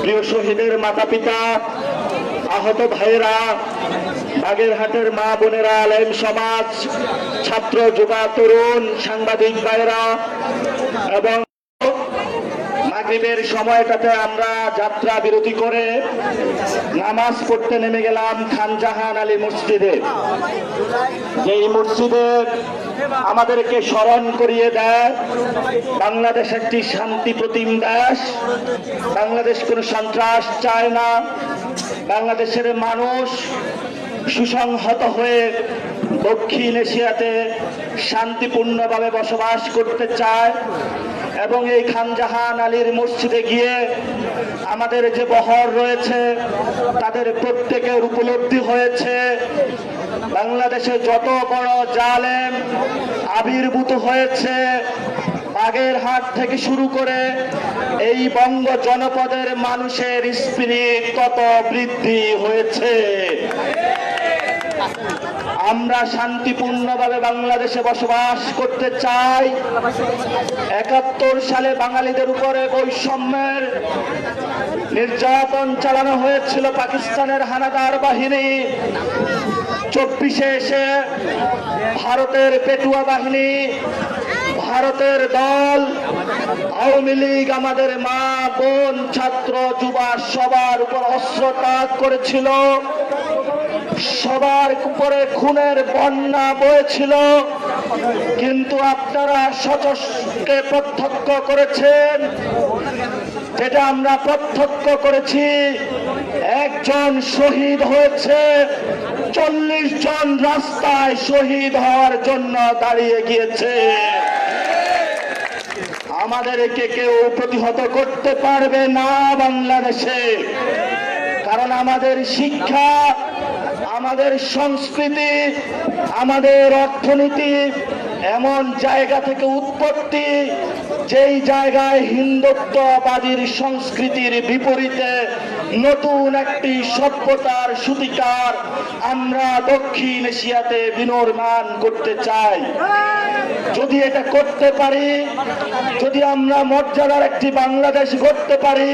প্রিয় শহীদের মাতা পিতা, আহত ভাইয়েরা, বাগেরহাটের মা বোনেরা, আলেম সমাজ, ছাত্র যুবা তরুণ, সাংবাদিক ভাইয়েরা এবং মাগরিবের সময়টাতে আমরা যাত্রা বিরতি করে নামাজ পড়তে নেমে গেলাম খানজাহান আলী মসজিদে। যেই মসজিদে আমাদেরকে স্মরণ করিয়ে দেয় বাংলাদেশ একটি শান্তি প্রতিম দেশ, বাংলাদেশ কোনো সন্ত্রাস চায় না, বাংলাদেশের মানুষ সুসংহত হয়ে দক্ষিণ এশিয়াতে শান্তিপূর্ণভাবে বসবাস করতে চায়। এবং এই খানজাহান আলীর মসজিদে গিয়ে আমাদের যে বহর রয়েছে তাদের প্রত্যেকের উপলব্ধি হয়েছে বাংলাদেশে যত বড় জালেম আবির্ভূত হয়েছে, বাগেরহাট থেকে শুরু করে এই বঙ্গ জনপদের মানুষের স্পিরিট তত বৃদ্ধি হয়েছে। আমরা শান্তিপূর্ণভাবে বাংলাদেশে বসবাস করতে চাই। ৭১ সালে বাঙালিদের উপরে বৈষম্যের নির্যাতন চালানো হয়েছিল পাকিস্তানের হানাদার বাহিনী। ২৪-এ এসে ভারতের পেটুয়া বাহিনী, ভারতের দল, আওয়ামী লীগ আমাদের মা বোন, ছাত্র যুবা সবার উপর অস্ত্রপাত করেছিল, সবার উপরে খুনের বন্যা বয়েছিল। কিন্তু আপনারা সচক্ষে প্রত্যক্ষ করেছেন, যেটা আমরা প্রত্যক্ষ করেছি, একজন শহীদ হয়েছে, ৪০ জন রাস্তায় শহীদ হওয়ার জন্য দাঁড়িয়ে গিয়েছে। আমাদেরকে কেউ প্রতিহত করতে পারবে না বাংলাদেশে, কারণ আমাদের শিক্ষা, আমাদের সংস্কৃতি, আমাদের অর্থনীতি এমন জায়গা থেকে উৎপত্তি, যেই জায়গায় হিন্দুত্ববাদীর সংস্কৃতির বিপরীতে নতুন একটি সভ্যতার সূতিকার আমরা দক্ষিণ এশিয়াতে বিনির্মাণ করতে চাই। যদি এটা করতে পারি, যদি আমরা মর্যাদার একটি বাংলাদেশ গড়তে পারি,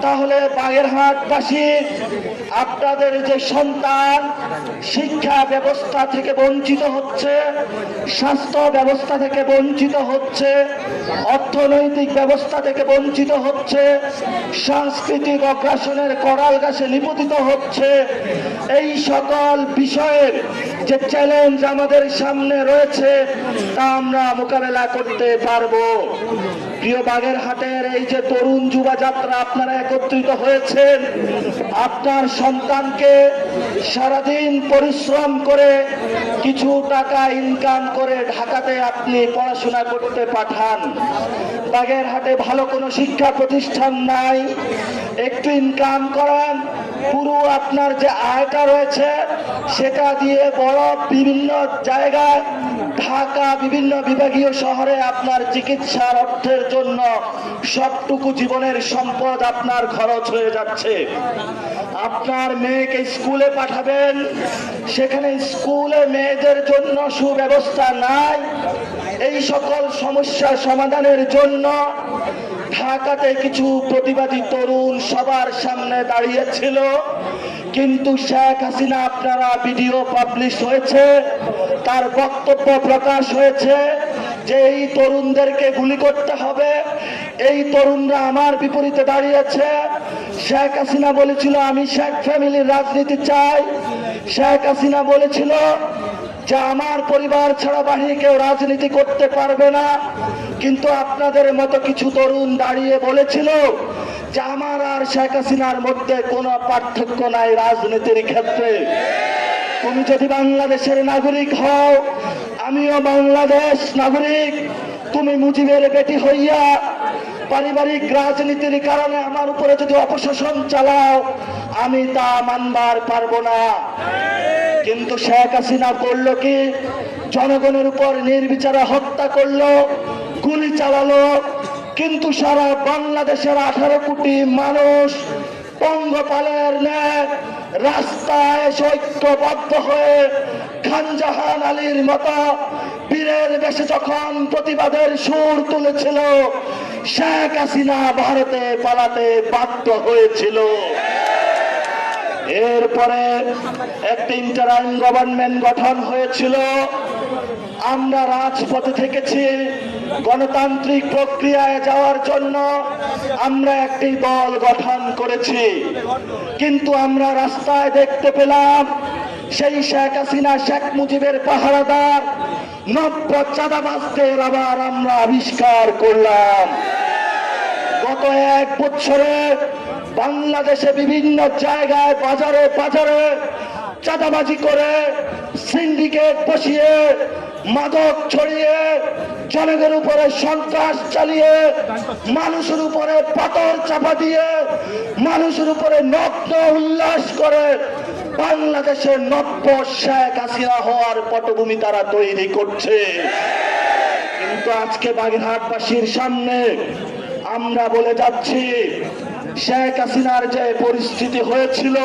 তাহলে বাগেরহাটবাসী আপনাদের যে সন্তান শিক্ষা ব্যবস্থা থেকে বঞ্চিত হচ্ছে, স্বাস্থ্য ব্যবস্থা থেকে বঞ্চিত হচ্ছে, অর্থনৈতিক ব্যবস্থা থেকে বঞ্চিত হচ্ছে, সাংস্কৃতিক অগ্রাসনের করাল গাছে নিপতিত হচ্ছে, এই সকল বিষয়ের যে চ্যালেঞ্জ আমাদের সামনে রয়েছে তা আমরা মোকাবেলা করতে পারবো। প্রিয় বাগেরহাটের এই যে তরুণ যুবা যাত্রা আপনারা একত্রিত হয়েছেন, আপনার সন্তানকে সারাদিন পরিশ্রম করে কিছু টাকা ইনকাম করে ঢাকাতে আপনি পড়াশোনা করতে পাঠান। বাগেরহাটে ভালো কোনো শিক্ষা প্রতিষ্ঠান নাই, একটু ইনকাম করান, পুরো আপনার যে আয়টা রয়েছে সেটা দিয়ে বড় বিভিন্ন জায়গায় ঢাকা বিভিন্ন বিভাগীয় শহরে আপনার চিকিৎসার অর্থের জন্য সবটুকু জীবনের সম্পদ আপনার খরচ হয়ে যাচ্ছে। আপনার মেয়েকে স্কুলে পাঠাবেন, সেখানে স্কুলে মেয়েদের জন্য সুব্যবস্থা নাই। এই সকল সমস্যা সমাধানের জন্য ঢাকাতে কিছু প্রতিবাদী তরুণ সবার সামনে দাঁড়িয়েছিল, কিন্তু শেখ হাসিনা, আপনারা ভিডিও পাবলিশ হয়েছে, তার বক্তব্য প্রকাশ হয়েছে যে এই তরুণদেরকে গুলি করতে হবে, এই তরুণরা আমার বিপরীতে দাঁড়িয়েছে। শেখ হাসিনা বলেছিল আমি শেখ ফ্যামিলির রাজনীতি চাই, শেখ হাসিনা বলেছিল যে আমার পরিবার ছাড়া বাহিনী কেউ রাজনীতি করতে পারবে না, কিন্তু আপনাদের মতো কিছু তরুণ দাঁড়িয়ে বলেছিল যে আমার আর শেখ হাসিনার মধ্যে কোনো পার্থক্য নাই রাজনীতির ক্ষেত্রে। তুমি যদি বাংলাদেশের নাগরিক হও, আমিও বাংলাদেশ নাগরিক, তুমি মুজিবের বেটি হইয়া পারিবারিক রাজনীতির কারণে আমার উপরে যদি অপশাসন চালাও, আমি তা মানবার পারবো না। কিন্তু শেখ হাসিনা করলো কি, জনগণের উপর নির্বিচারে হত্যা করলো, গুলি চালালো, কিন্তু সারা বাংলাদেশের 18 কোটি মানুষ পঙ্গপালের ন্যায় রাস্তায় ঐক্যবদ্ধ হয়ে খানজাহান আলীর মতো বীরের বেশে যখন প্রতিবাদের সুর তুলেছিল, শেখ হাসিনা ভারতে পালাতে বাধ্য হয়েছিল। এরপরে একটি ইন্টারাইম গভর্নমেন্ট গঠন হয়েছিল। আমরা রাজপথে থেকেছি গণতান্ত্রিক প্রক্রিয়ায় যাওয়ার জন্য। আমরা একটি দল গঠন করেছি, কিন্তু আমরা রাস্তায় দেখতে পেলাম সেই শেখ হাসিনা শেখ মুজিবের পাহারাদার নব্য চাঁদাবাজদের আবার আমরা আবিষ্কার করলাম। গত 1 বছরে বাংলাদেশে বিভিন্ন জায়গায় বাজারে বাজারে চাঁদাবাজি করে, সিন্ডিকেট বসিয়ে, মাদক ছড়িয়ে, জনগণের উপরে সন্ত্রাস চালিয়ে, মানুষের উপরে পাথর চাপা দিয়ে, মানুষের উপরে নগ্ন উল্লাস করে বাংলাদেশের নব্য শেখ হাসিনা হওয়ার পটভূমি তারা তৈরি করছে। কিন্তু আজকে বাগেরহাটবাসীর সামনে আমরা বলে যাচ্ছি, শেখ হাসিনার যে পরিস্থিতি হয়েছিল,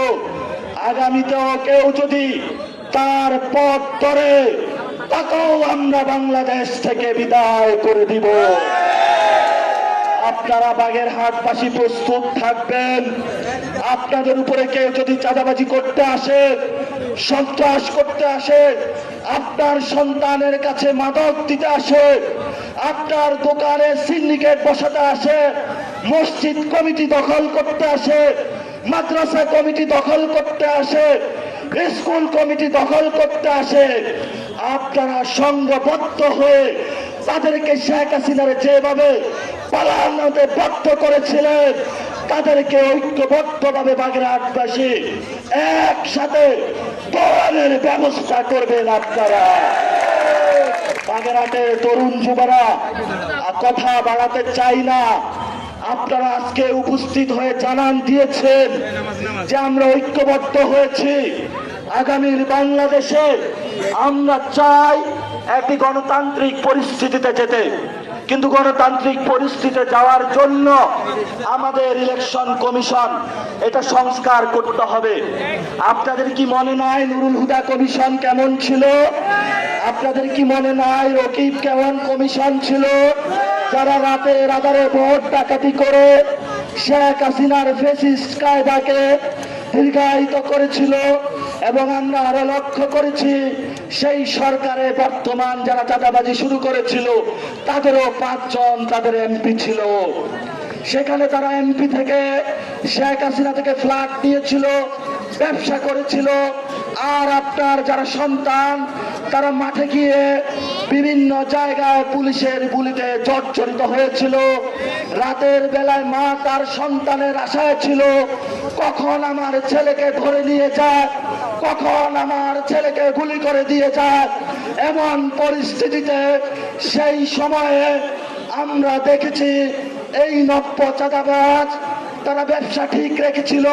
আগামীতেও কেউ যদি তার পথ ধরে তাকেও আমরা বাংলাদেশ থেকে বিদায় করে দিব। আপনারা বাগেরহাটবাসী প্রস্তুত থাকবেন। আপনাদের উপরে কেউ যদি চাঁদাবাজি করতে আসে, সন্ত্রাস করতে আসে, আপনার সন্তানের কাছে মাদক দিতে আসে, আপনার দোকানে সিন্ডিকেট বসাতে আসে, মসজিদ কমিটি দখল করতে আসে, মাদ্রাসা কমিটি দখল করতে আসে, স্কুল কমিটি দখল করতে আসে, আপনারা সংঘবদ্ধ হয়ে তাদেরকে শেখ হাসিনার যেভাবে পালানোতে বাধ্য করেছিলেন, তাদেরকে ঐক্যবদ্ধভাবে বাগেরহাটবাসী একসাথে দৌড়ানোর ব্যবস্থা করবেন। আপনারা বাগেরহাটের তরুণ যুবরা, কথা বাড়াতে চাই না, আপনারা আজকে উপস্থিত হয়ে জানান দিয়েছেন যে আমরা ঐক্যবদ্ধ হয়েছি। আগামীর বাংলাদেশে আমরা চাই একটি গণতান্ত্রিক পরিস্থিতিতে যেতে, কিন্তু গণতান্ত্রিক পরিস্থিতিতে যাওয়ার জন্য আমাদের ইলেকশন কমিশন এটা সংস্কার করতে হবে। আপনাদের কি মনে নাই নুরুল হুদা কমিশন কেমন ছিল? আপনাদের কি মনে নাই রকিব কেমন কমিশন ছিল? যারা রাতের আধারে ভোট ডাকাতি করে শেখ হাসিনার ফ্যাসিস্ট কায়দাকে দীর্ঘায়িত করেছিল। এবং আমরা আরো লক্ষ্য করেছি সেই সরকারে বর্তমান যারা চাঁদাবাজি শুরু করেছিল তাদেরও 5 জন তাদের এমপি ছিল। সেখানে তারা এমপি থেকে শেখ হাসিনা থেকে ফ্ল্যাট নিয়েছিল, ব্যবসা করেছিল। আর আপনার যারা সন্তান তারা মাঠে গিয়ে বিভিন্ন জায়গায় পুলিশের গুলিতে জর্জরিত হয়েছিল। রাতের বেলায় মা তার সন্তানের আশায় ছিল কখন আমার ছেলেকে ধরে নিয়ে যায়, কখন আমার ছেলেকে গুলি করে দিয়ে যায়। এমন পরিস্থিতিতে সেই সময়ে আমরা দেখেছি এই নব্য চাঁদাবাজ তারা ব্যবসা ঠিক রেখেছিল,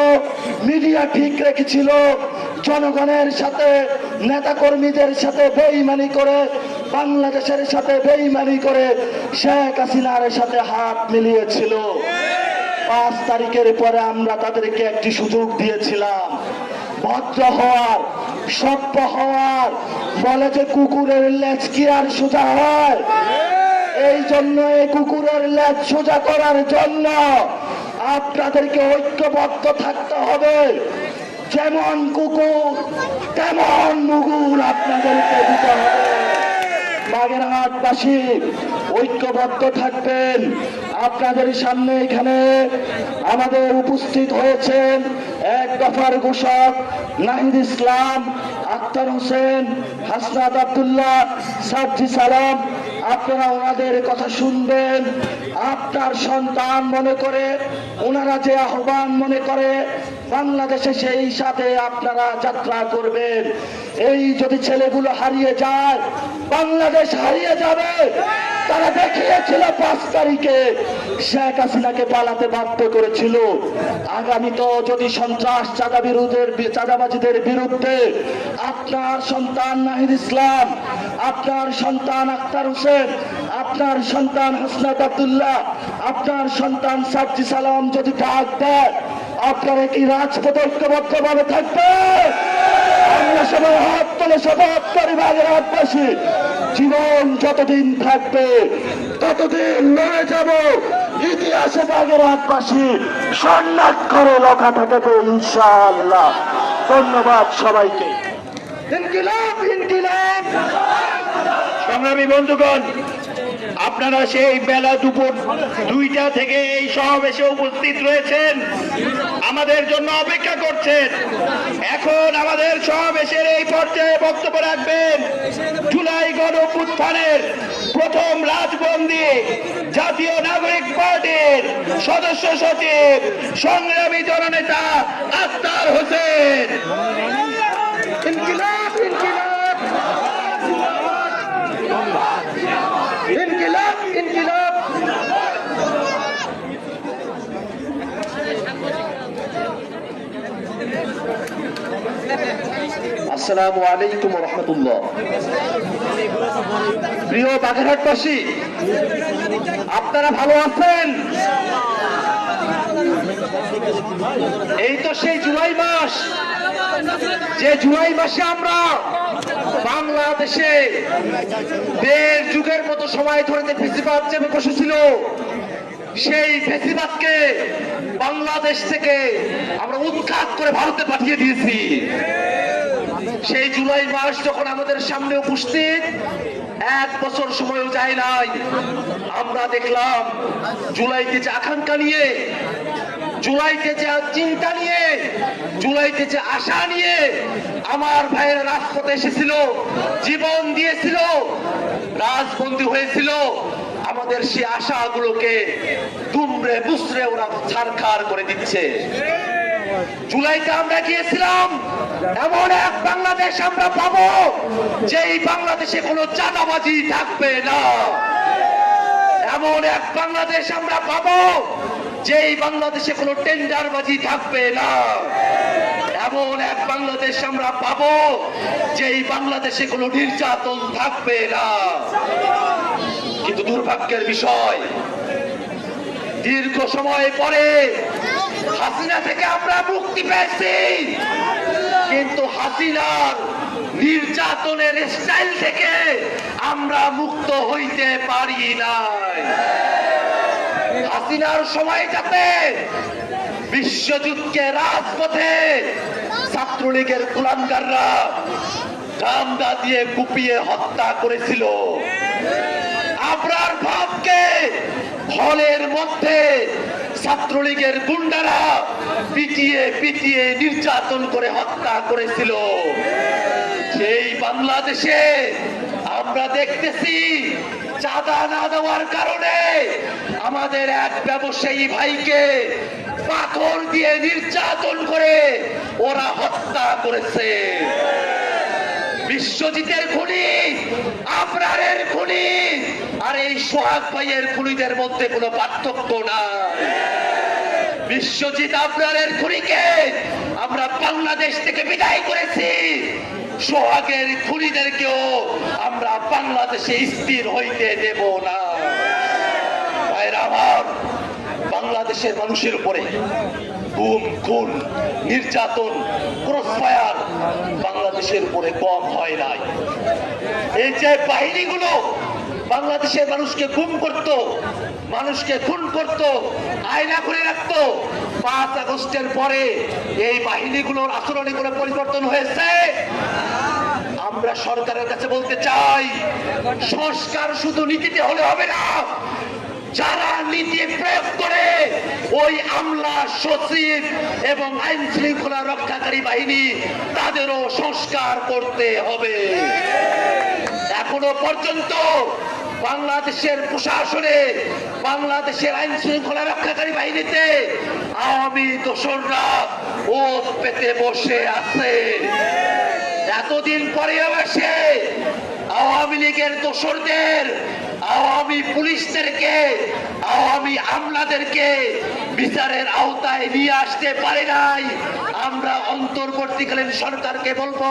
মিডিয়া ঠিক রেখেছিল, জনগণের সাথে নেতাকর্মীদের সাথে বেইমানি করে, বাংলাদেশের সাথে বেইমানি করে শেখ হাসিনার সাথে হাত মিলিয়েছিল। 5 তারিখের পরে আমরা তাদেরকে একটি সুযোগ দিয়েছিলাম ভদ্র হওয়ার, সভ্য হওয়ার। বলে যে কুকুরের লেজ কি আর সোজা হয়? এই জন্য এই কুকুরের লেজ সোজা করার জন্য আপনাদেরকে ঐক্যবদ্ধ থাকতে হবে। যেমন কুকুর তেমন মুগুর আপনাদেরকে দিতে হবে। বাগেরহাটবাসী ঐক্যবদ্ধ থাকবেন। আপনাদের সামনে এখানে আমাদের উপস্থিত হয়েছেন 1 দফার ঘোষক নাহিদ ইসলাম, আক্তার হোসেন, হাসনাত আব্দুল্লাহ, সাজ্জি সালাম। আপনারা ওনাদের কথা শুনবেন। আপনার সন্তান মনে করে ওনারা যে আহ্বান মনে করে বাংলাদেশে সেই সাথে আপনারা যাত্রা করবেন। এই যদি ছেলেগুলো হারিয়ে যায় বাংলাদেশ হারিয়ে যাবে। তারা দেখিয়েছিল 5 তারিখে শেখ হাসিনাকে পালাতে বাধ্য করেছিল। আগামী তো যদি সন্ত্রাস চাঁদাবাজিদের বিরুদ্ধে আপনার সন্তান নাহিদ ইসলাম, আপনার সন্তান আক্তার হোসেন, আপনার সন্তান হাসনাত আব্দুল্লাহ, আপনার সন্তান সাজ্জি সালাম যদি ডাক দেয়, আপনারা কি রাজপথে ঐক্যবদ্ধভাবে থাকবে? আমরা সবাই হাত তুলে শপথ করি বাগেরহাটবাসী, জীবন যতদিন থাকবে ততদিন লড়ে যাব ইতিহাসে বাগেরহাটবাসী স্বর্ণাক্ষরে লেখা থাকবে ইনশাআল্লাহ। ধন্যবাদ সবাইকে। ইনকিলাব ইনকিলাব। সংগ্রামী বন্ধুগণ, আপনারা সেই বেলা দুপুর 2টা থেকে এই সমাবেশে উপস্থিত রয়েছেন, আমাদের জন্য অপেক্ষা করছেন। এখন আমাদের সমাবেশের এই পর্যায়ে বক্তব্য রাখবেন জুলাই গণঅভ্যুত্থানের প্রথম রাজবন্দী জাতীয় নাগরিক পার্টির সদস্য সচিব সংগ্রামী জননেতা আখতার হোসেন। ইনকিলাব ইনকিলাব ইনকিলাব ইনকিলাব। আসসালামু আলাইকুম ওয়া রাহমাতুল্লাহ। প্রিয় বাগেরহাটবাসী, আপনারা ভালো আছেন? এই তো সেই জুলাই মাস, যে জুলাই মাসে আমরা বাংলাদেশে 1.5 যুগের মতো সময় ধরে যে ফেসিবাদ চেপে বসেছিল, সেই ফেসিবাদকে বাংলাদেশ থেকে আমরা উৎখাত করে ভারতে পাঠিয়ে দিয়েছি। সেই জুলাই মাস যখন আমাদের সামনে উপস্থিত, 1 বছর সময়ও যায় নাই, আমরা দেখলাম জুলাইতে যে আকাঙ্ক্ষা নিয়ে, জুলাইতে যে চিন্তা নিয়ে, জুলাইতে যে আশা নিয়ে আমার ভাইয়েরা রাজপথে এসেছিল, জীবন দিয়েছিল, রাজবন্দী হয়েছিল, আমাদের সেই আশাগুলোকে দুমড়ে মুচড়ে ওরা ছারখার করে দিচ্ছে। জুলাইতে আমরা গিয়েছিলাম, এমন এক বাংলাদেশ আমরা পাবো যেই বাংলাদেশে কোনো চাঁদাবাজি থাকবে না। এমন এক বাংলাদেশ আমরা পাবো যেই বাংলাদেশে কোনো টেন্ডারবাজি থাকবে না। এমন এক বাংলাদেশ আমরা পাবো যেই বাংলাদেশে কোনো নির্যাতন থাকবে না। কিন্তু দুর্ভাগ্যের বিষয়, দীর্ঘ সময় পরে হাসিনা থেকে আমরা মুক্তি পেয়েছি, কিন্তু হাসিনার নির্যাতনের স্টাইল থেকে আমরা মুক্ত হইতে পারি নাই। হাসিনার সময়টাতে বিশ্বযুদ্ধে রাজপথে ছাত্রলীগের কুলাঙ্গাররা ডান্ডা দিয়ে কুপিয়ে হত্যা করেছিল। আবরার ভাবকে হলের মধ্যে ছাত্রলীগের গুন্ডারা পিটিয়ে পিটিয়ে নির্যাতন করে হত্যা করেছিল। সেই বাংলাদেশে আমরা দেখতেছি চাঁদা না দেওয়ার কারণে আমাদের এক ব্যবসায়ী ভাইকে পাথর দিয়ে নির্যাতন করে ওরা হত্যা করেছে। বিশ্বজিতের খুনি, আবরারের খুনি আর এই সোহাগ ভাইয়ের খুনিদের মধ্যে কোনো পার্থক্য নাই। বিশ্বজিৎ আবরারের খুনিকে আমরা বাংলাদেশ থেকে বিদায় করেছি, সোহাগের খুনিদেরকেও আমরা বাংলাদেশে স্থির হইতে দেব না। ভাইরা আমার, বাংলাদেশের মানুষের উপরে গুম, খুন, নির্যাতন, ক্রসফায়ার বাংলাদেশের উপরে কম হয় নাই। এই যে বাহিনীগুলো বাংলাদেশের মানুষকে গুম করত, মানুষকে খুন করত, আয়না করে রাখত, 5 আগস্টের পরে এই বাহিনীগুলোর আচরণে কোনো পরিবর্তন হয়েছে? আমরা সরকারের কাছে বলতে চাই, সংস্কার শুধু নীতিতে হলে হবে না, যারা নীতি প্রয়োগ করে ওই আমলা, সচিব এবং আইন শৃঙ্খলা রক্ষাকারী বাহিনী, তাদেরও সংস্কার করতে হবে। এখনো পর্যন্ত বাংলাদেশের প্রশাসনে, বাংলাদেশের আইন শৃঙ্খলা রক্ষাকারী বাহিনীতে আওয়ামী দোসররা ওত পেতে বসে আছে। এতদিন পরে এসে আওয়ামী লীগের দোসরদের, আওয়ামী পুলিশদেরকে, আওয়ামী আমলাদেরকে বিচারের আওতায় নিয়ে আসতে পারে নাই। আমরা অন্তর্বর্তীকালীন সরকারকে বলবো,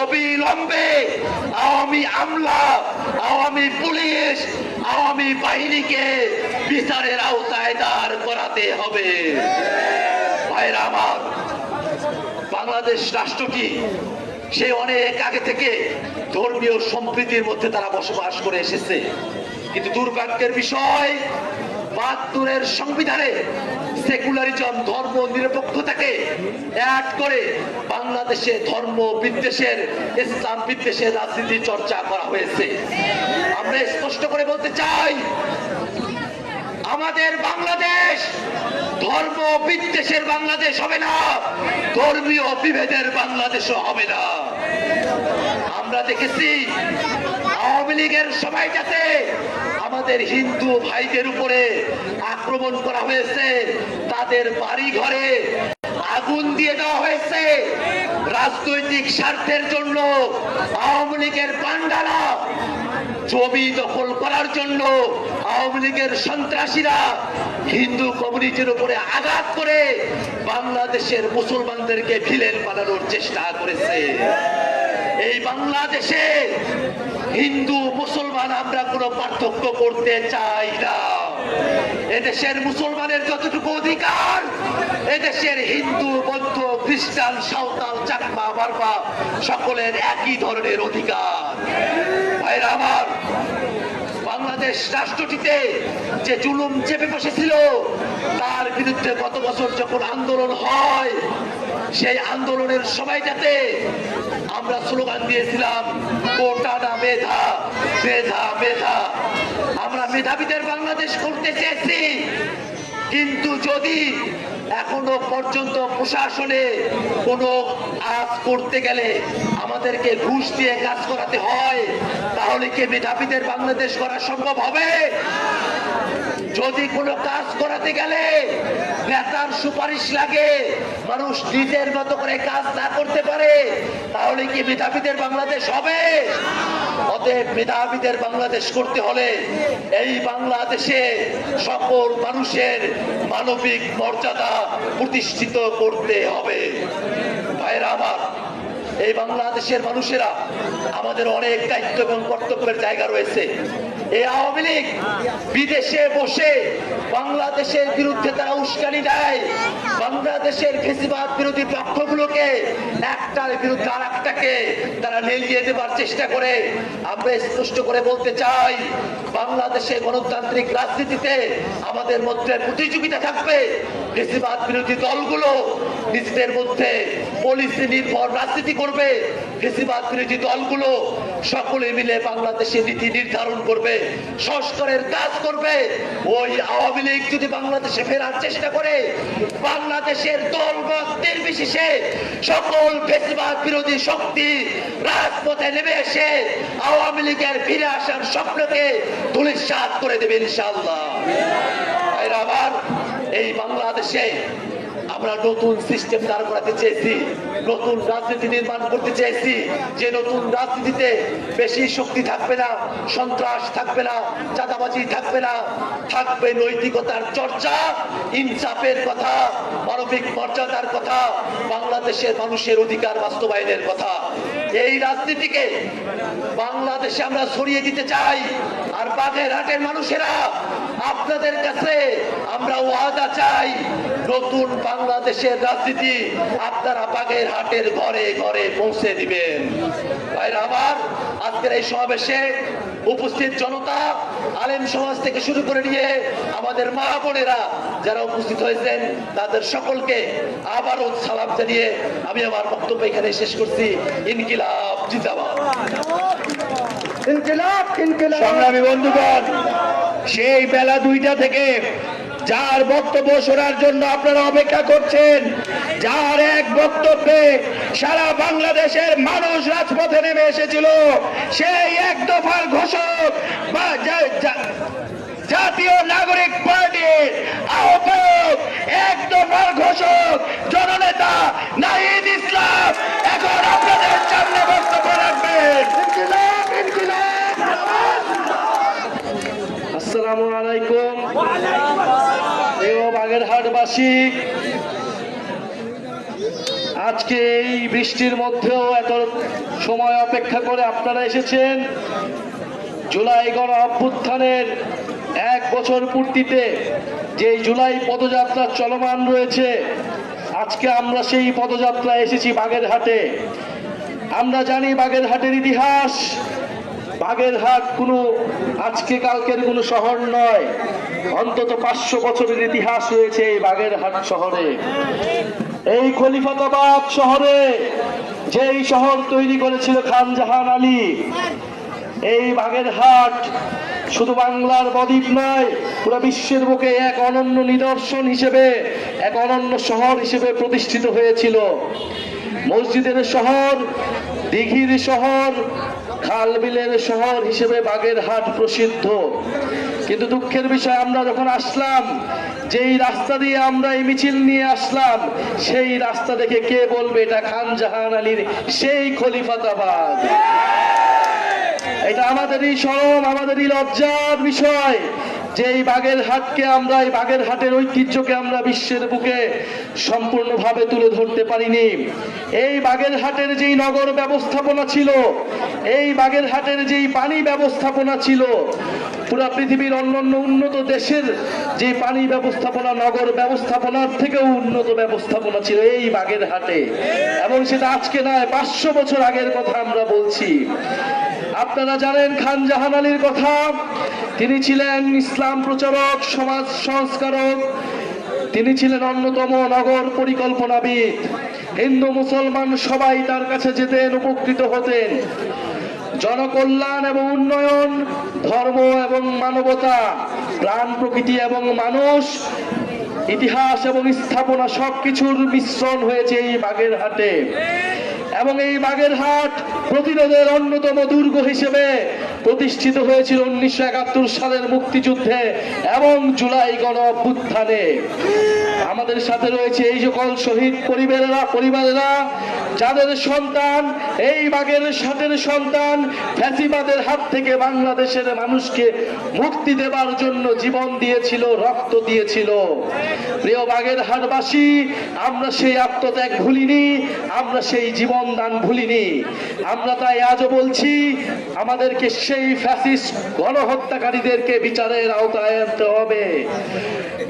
অবিলম্বে আওয়ামী আমলা, আওয়ামী পুলিশ, আওয়ামী বাহিনীকে বিচারের আওতায় দাঁড় করাতে হবে। ভাইরা আমার, বাংলাদেশ রাষ্ট্রটি সে অনেক আগে থেকে ধর্মীয় সম্প্রীতির মধ্যে তারা বসবাস করে এসেছে, কিন্তু দুর্ভাগ্যের বিষয়, ৭২-এর সংবিধানে সেকুলারিজম, ধর্ম নিরপেক্ষতাকে অ্যাড করে বাংলাদেশে ধর্ম বিদ্বেষের, ইসলাম বিদ্বেষের রাজনীতি চর্চা করা হয়েছে। আমরা স্পষ্ট করে বলতে চাই, আমাদের বাংলাদেশ ধর্ম বিদ্বেষের বাংলাদেশ হবে না, ধর্মীয় বিভেদের বাংলাদেশও হবে না। আমরা দেখেছি আওয়ামী লীগের সময়টাতে আমাদের হিন্দু ভাইদের উপরে আক্রমণ করা হয়েছে, তাদের বাড়ি ঘরে আগুন দিয়ে দেওয়া হয়েছে। রাজনৈতিক স্বার্থের জন্য আওয়ামী লীগের পান্ডারা জমি দখল করার জন্য আওয়ামী লীগের সন্ত্রাসীরা হিন্দু কমিউনিটির উপরে আঘাত করে বাংলাদেশের মুসলমানদেরকে ভিলেন বানানোর চেষ্টা করেছে। এই বাংলাদেশে হিন্দু মুসলমান আমরা কোনো পার্থক্য করতে চাই না। এদেশের মুসলমানের যতটুকু অধিকার, এদেশের হিন্দু, বৌদ্ধ, খ্রিস্টান, সাঁওতাল, চাকমা, বারবা সকলের একই ধরনের অধিকার। ভাইরা আমার, বাংলাদেশ রাষ্ট্রটিতে যে জুলুম চেপে বসেছিল তার বিরুদ্ধে গত বছর যখন আন্দোলন হয়, সেই আন্দোলনের সময়টাতে আমরা স্লোগান দিয়েছিলাম কোটা না মেধা, মেধা মেধা। আমরা মেধাবীদের বাংলাদেশ করতে চেয়েছি, কিন্তু যদি এখনো পর্যন্ত প্রশাসনে কোনো কাজ করতে গেলে আমাদেরকে ঘুষ দিয়ে কাজ করাতে হয়, তাহলে কি মেধাবীদের বাংলাদেশ করা সম্ভব হবে? যদি কোনো কাজ করাতে গেলে নেতার সুপারিশ লাগে, মানুষ নিজের মতো করে কাজ না করতে পারে, তাহলে কি মেধাবীদের বাংলাদেশ হবে? অতএব মেধাবীদের বাংলাদেশ করতে হলে এই বাংলাদেশে সকল মানুষের মানবিক মর্যাদা প্রতিষ্ঠিত করতে হবে। ভাইরা আমার, এই বাংলাদেশের মানুষেরা আমাদের অনেক দায়িত্ব এবং কর্তব্যের জায়গা রয়েছে। এই আওয়ামী লীগ বিদেশে বসে বাংলাদেশের বিরুদ্ধে তারা উস্কানি দেয়, বাংলাদেশের ফ্যাসিবাদ বিরোধী পক্ষগুলোকে একটার বিরুদ্ধে আর একটাকে তারা লেলিয়ে দেবার চেষ্টা করে। আমরা স্পষ্ট করে বলতে চাই, বাংলাদেশে গণতান্ত্রিক রাজনীতিতে আমাদের মধ্যে প্রতিযোগিতা থাকবে। ফ্যাসিবাদ বিরোধী দলগুলো নিজেদের মধ্যে পলিসি নির্ভর রাজনীতি করবে, ফ্যাসিবাদ বিরোধী দলগুলো সকলে মিলে বাংলাদেশের নীতি নির্ধারণ করবে, সংস্কারের কাজ করবে। ওই আওয়ামী লীগ যদি বাংলাদেশে ফেরার চেষ্টা করে, বাংলাদেশের দলমত নির্বিশেষে সকল ফ্যাসিবাদ বিরোধী শক্তি রাজপথে নেমে এসে আওয়ামী লীগের ফিরে আসার স্বপ্নকে ধূলিসাৎ করে দেবে ইনশাআল্লাহ। আবার এই বাংলাদেশে আমরা নতুন সিস্টেম দাঁড় করাতে চেয়েছি, নতুন রাজনীতি নির্মাণ করতে চেয়েছি, যে নতুন রাজনীতিতে বেশি শক্তি থাকবে না, সন্ত্রাস থাকবে না, চাঁদাবাজি থাকবে না, থাকবে নৈতিকতার চর্চা, ইনসাফের কথা, মানবিক মর্যাদার কথা, বাংলাদেশের মানুষের অধিকার বাস্তবায়নের কথা। এই রাজনীতিকে বাংলাদেশে আমরা ছড়িয়ে দিতে চাই। আর বাগেরহাটের মানুষেরা, আপনাদের কাছে আমরা ওয়াদা চাই, নতুন বাংলাদেশের রাজনীতি আপনারা বাগেরহাটের ঘরে ঘরে পৌঁছে দিবেন। ভাইরা আমার, আজকের এই সমাবেশে উপস্থিত জনতা, আলেম সমাজ থেকে শুরু করে নিয়ে আমাদের মা বোনেরা যারা উপস্থিত হয়েছেন, তাদের সকলকে আবারও সালাম জানিয়ে আমি আমার বক্তব্য এখানে শেষ করছি। ইনকিলাব জিন্দাবাদ। ইনকিলাব ইনকিলাব। সংগ্রামী বন্ধুগণ, সেই বেলা 2টা থেকে যার বক্তব্য শোনার জন্য আপনারা অপেক্ষা করছেন, যার এক বক্তব্যে সারা বাংলাদেশের মানুষ রাজপথে নেমে এসেছিল, সেই এক দফার ঘোষক বা জাতীয় নাগরিক পার্টির আহ্বায়ক, এক দফার ঘোষক জননেতা নাহিদ ইসলাম এখন আপনাদের সামনে বক্তব্য রাখবেন। আসসালামু আলাইকুম। প্রিয় বাগেরহাটবাসী, আজকে এই বৃষ্টির মধ্যেও এত সময় অপেক্ষা করে আপনারা এসেছেন। জুলাই গণ অভ্যুত্থানের 1 বছর পূর্তিতে যে জুলাই পদযাত্রা চলমান রয়েছে, আজকে আমরা সেই পদযাত্রা এসেছি বাগেরহাটে। আমরা জানি বাগেরহাটের ইতিহাস, বাগেরহাট কোনো আজকে কালকের কোনো শহর নয়, অন্তত 500 বছরের ইতিহাস রয়েছে এই বাগেরহাট শহরে। এই খলিফাতাবাদ শহরে যেই শহর তৈরি করেছিল খান জাহান আলী, এই বাগেরহাট শুধু বাংলার বদ্বীপ নয়, পুরো বিশ্বের বুকে এক অনন্য নিদর্শন হিসেবে, এক অনন্য শহর হিসেবে প্রতিষ্ঠিত হয়েছিল। মসজিদের শহর, দিঘির শহর, খাল বিলের শহর হিসেবে বাগেরহাট প্রসিদ্ধ। কিন্তু দুঃখের বিষয়, আমরা যখন আসলাম, যেই রাস্তা দিয়ে আমরা এই মিছিল নিয়ে আসলাম, সেই রাস্তা দেখে কে বলবে এটা খান জাহান আলীর সেই খলিফাতাবাদ? এটা আমাদেরই শরম, আমাদেরই লজ্জার বিষয় যে এই বাগেরহাটকে আমরা, এই বাগেরহাটের ঐতিহ্যকে আমরা বিশ্বের বুকে সম্পূর্ণভাবে তুলে ধরতে পারিনি। এই বাগেরহাটের যেই নগর ব্যবস্থাপনা ছিল, এই বাগেরহাটের যেই পানি ব্যবস্থাপনা ছিল, পুরো পৃথিবীর অন্যান্য উন্নত দেশের যে পানি ব্যবস্থাপনা, নগর ব্যবস্থাপনার থেকেও উন্নত ব্যবস্থাপনা ছিল এই বাগেরহাটে। এবং সেটা আজকে নয়, 500 বছর আগের কথা আমরা বলছি। আপনারা জানেন খান জাহান আলীর কথা, তিনি ছিলেন ইসলাম প্রচারক, সমাজ সংস্কারক, তিনি ছিলেন অন্যতম নগর পরিকল্পনাবিদ। হিন্দু মুসলমান সবাই তার কাছে যেতেন, উপকৃত হতেন। জনকল্যাণ এবং উন্নয়ন, ধর্ম এবং মানবতা, প্রাণ প্রকৃতি এবং মানুষ, ইতিহাস এবং স্থাপনা সবকিছুর মিশ্রণ হয়েছে এই বাগেরহাটে। এবং এই বাগেরহাট প্রতিরোধের অন্যতম দুর্গ হিসেবে প্রতিষ্ঠিত হয়েছিল 1971 সালের মুক্তিযুদ্ধে এবং জুলাই গণ অভ্যুত্থানে। আমাদের সাথে রয়েছে এই সকল শহীদ পরিবারেরা যাদের সন্তান, এই বাগেরহাটের সন্তান, ফ্যাসিবাদের হাত থেকে বাংলাদেশের মানুষকে মুক্তি দেবার জন্য জীবন দিয়েছিল, রক্ত দিয়েছিল। প্রিয় বাগেরহাটবাসী, আমরা সেই আত্মত্যাগ ভুলিনি, আমরা সেই জীবন দান ভুলিনি। আমরা তাই আজও বলছি, আমাদেরকে সেই ফ্যাসিস্ট গণহত্যাকারীদেরকে বিচারের আওতায় আনতে হবে।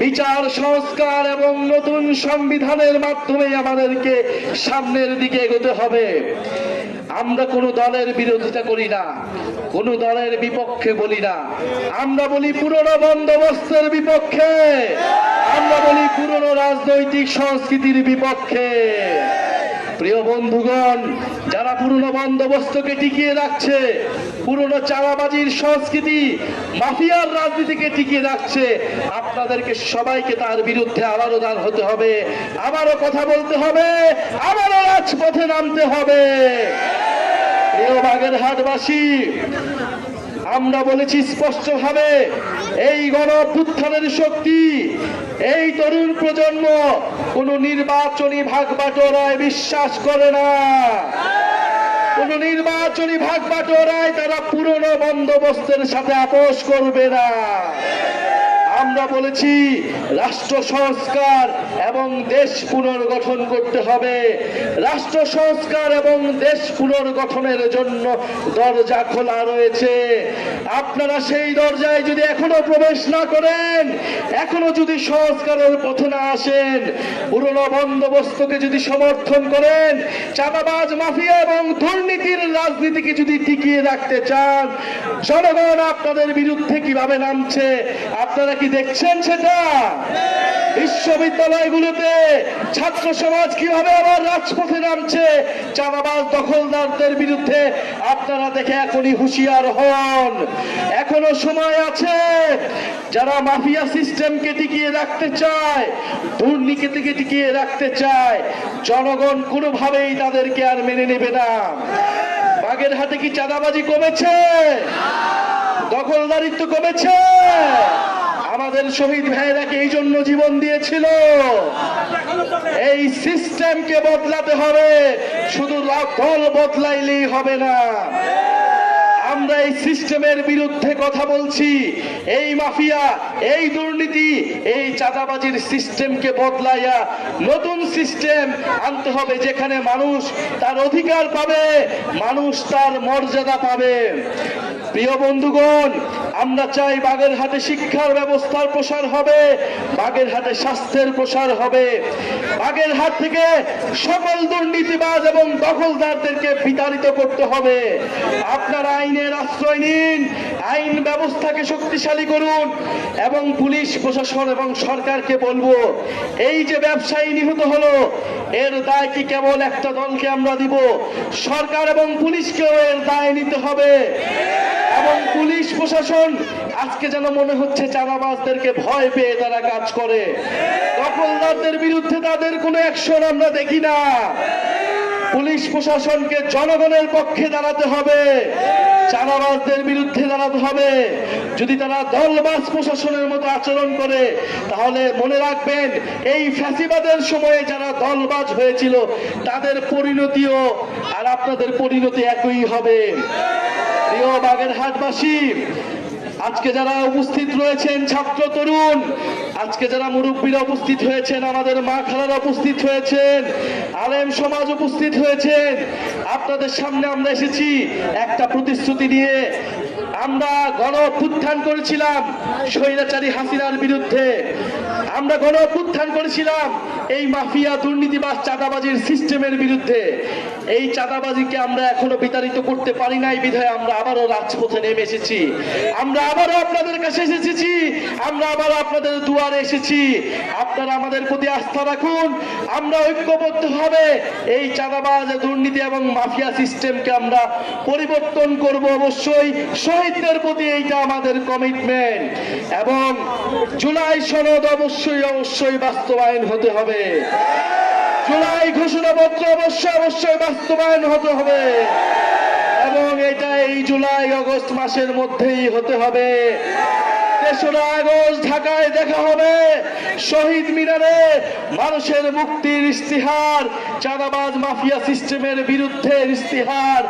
বিচার, সংস্কার এবং নতুন সংবিধানের মাধ্যমে আমাদেরকে সামনের দিকে এগোতে হবে। আমরা কোনো দলের বিরোধিতা করি না, কোনো দলের বিপক্ষে বলি না। আমরা বলি পুরনো বন্দোবস্তের বিপক্ষে, আমরা বলি পুরনো রাজনৈতিক সংস্কৃতির বিপক্ষে। প্রিয় বন্ধুগণ, যারা পুরনো বন্দোবস্তকে টিকিয়ে রাখছে, পুরনো চাঁদাবাজির সংস্কৃতি, মাফিয়ার রাজনীতিকে টিকিয়ে রাখছে, আপনাদেরকে সবাইকে তার বিরুদ্ধে আবারও দাঁড় হতে হবে, আবারও কথা বলতে হবে, আবারও রাজপথে নামতে হবে। প্রিয় বাগেরহাটবাসী, আমরা বলেছি স্পষ্টভাবে, এই গণ অভ্যুত্থানের শক্তি, এই তরুণ প্রজন্ম কোন নির্বাচনী ভাগবাটোয়ারায় বিশ্বাস করে না। কোন নির্বাচনী ভাগবাটোয়ারায় তারা পুরনো বন্দোবস্তের সাথে আপোষ করবে না। আমরা বলেছি রাষ্ট্র সংস্কার এবং দেশ পুনর্গঠন করতে হবে। রাষ্ট্র সংস্কার এবং দেশ পুনর্গঠনের জন্য দরজা খোলা রয়েছে। আপনারা সেই দরজায় যদি এখনো প্রবেশ না করেন, এখনো যদি সংস্কারের পথে না আসেন, পুরনো বন্দোবস্তকে যদি সমর্থন করেন, চাঁদাবাজ, মাফিয়া এবং দুর্নীতির রাজনীতিকে যদি টিকিয়ে রাখতে চান, জনগণ আপনাদের বিরুদ্ধে কিভাবে নামছে আপনারা কি দেখছেন? সেটা বিশ্ববিদ্যালয়গুলোতে ছাত্র সমাজ কিভাবে আবার রাজপথে নামছে চাঁদাবাজ দখলদারদের বিরুদ্ধে, আপনারা দেখে এখনই হুঁশিয়ার হন। এখনো সময় আছে। যারা মাফিয়া সিস্টেমকে টিকিয়ে রাখতে চায়, দুর্নীতিকে টিকিয়ে রাখতে চায়, জনগণ কোনোভাবেই তাদেরকে আর মেনে নেবে না। বাগেরহাটে কি চাঁদাবাজি কমেছে? দখলদারিত্ব কমেছে? আমাদের শহীদ ভাইয়েরাকে এই জন্য জীবন দিয়েছিল। এই সিস্টেমকে বদলাতে হবে, শুধু দল বদলাইলেই হবে না। আমরা এই সিস্টেমের বিরুদ্ধে কথা বলছি। এই মাফিয়া, এই দুর্নীতি, এই চাঁদাবাজির সিস্টেমকে বদলাইয়া নতুন সিস্টেম আনতে হবে, যেখানে মানুষ তার অধিকার পাবে, মানুষ তার মর্যাদা পাবে। প্রিয় বন্ধুগণ, আমরা চাই বাগেরহাটে শিক্ষার ব্যবস্থার প্রসার হবে, বাগেরহাটে স্বাস্থ্যের প্রসার হবে, বাগেরহাট থেকে সকল দুর্নীতিবাজ এবং দখলদারদেরকে বিতাড়িত করতে হবে। আপনারা আইনের আশ্রয় নিন, আইন ব্যবস্থাকে শক্তিশালী করুন এবং পুলিশ প্রশাসন এবং সরকারকে বলবো, এই যে ব্যবসায়ী নিহত হলো এর দায় কি কেবল একটা দলকে আমরা দিব? সরকার এবং পুলিশকেও এর দায় নিতে হবে। এবং পুলিশ প্রশাসন আজকে যেন মনে হচ্ছে চাঁদাবাজদেরকে ভয় পেয়ে তারা কাজ করে, দখলদারদের বিরুদ্ধে তাদের কোনো অ্যাকশন আমরা দেখি না। পুলিশ প্রশাসনকে জনগণের পক্ষে দাঁড়াতে হবে, চাঁদাবাজদের বিরুদ্ধে দাঁড়াতে হবে। যদি তারা দলবাজ প্রশাসনের মতো আচরণ করে তাহলে মনে রাখবেন এই ফ্যাসিবাদের সময়ে যারা দলবাজ হয়েছিল তাদের পরিণতিও আর আপনাদের পরিণতি একই হবে। প্রিয় বাগেরহাটবাসী, আজকে যারা উপস্থিত রয়েছেন ছাত্র তরুণ, আজকে যারা মুরব্বীরা উপস্থিত হয়েছেন, আমাদের মা খালারা উপস্থিত হয়েছেন, আলেম সমাজ উপস্থিত হয়েছেন, আপনাদের সামনে আমরা এসেছি একটা প্রতিশ্রুতি নিয়ে। আমরা গণ অভ্যুত্থান করেছিলাম স্বৈরাচারী হাসিনার বিরুদ্ধে, আমরা গণ অভ্যুত্থান করেছিলাম এই মাফিয়া দুর্নীতিবাজ চাঁদাবাজির সিস্টেমের বিরুদ্ধে। এই চাঁদাবাজিকে আমরা এখনো বিতাড়িত করতে পারি নাই বিধায় আমরা আবারও রাজপথে নেমে এসেছি, আমরা আবারও আপনাদের কাছে এসেছি, আমরা আবারও আপনাদের দুয়ারে এসেছি। আপনারা আমাদের প্রতি আস্থা রাখুন, আমরা ঐক্যবদ্ধভাবে এই চাঁদাবাজ দুর্নীতি এবং মাফিয়া সিস্টেমকে আমরা পরিবর্তন করব। অবশ্যই শহীদদের প্রতি এইটা আমাদের কমিটমেন্ট এবং জুলাই সনদ অবশ্যই বাস্তবায়ন হতে হবে, জুলাই ঘোষণাপত্র অবশ্যই বাস্তবায়ন হতে হবে এবং এটা এই জুলাই আগস্ট মাসের মধ্যেই হতে হবে। 3রা আগস্ট ঢাকায় দেখা হবে, শহীদ মিনারে মানুষের মুক্তির ইস্তিহার, চাঁদাবাজ মাফিয়া সিস্টেমের বিরুদ্ধে ইস্তিহার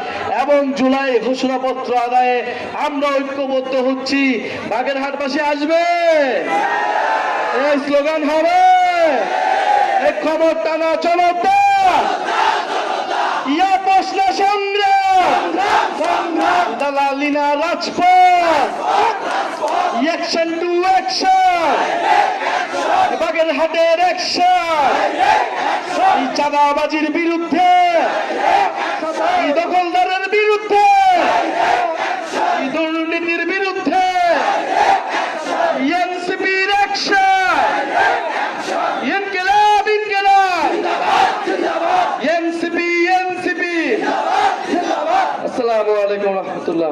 এবং জুলাই ঘোষণাপত্র আদায়ে আমরা ঐক্যবদ্ধ হচ্ছি। বাগেরহাটবাসী আসবে, এই স্লোগান হবে, এই খবর টানা জনতা, ইয়া প্রশ্ন সংগ্রাম, দালালি না রাজপথ, অ্যাকশন টু অ্যাকশন, বাগেরহাটের অ্যাকশন, এই চাঁদাবাজির বিরুদ্ধে, এই দখলদারের বিরুদ্ধে, এই দুর্নীতির বিরুদ্ধে, এনসিপির অ্যাকশন, ইনকিলাব ইনকিলাব, এনসিপি এনসিপি। আসসালামু আলাইকুম রহমতুল্লাহ।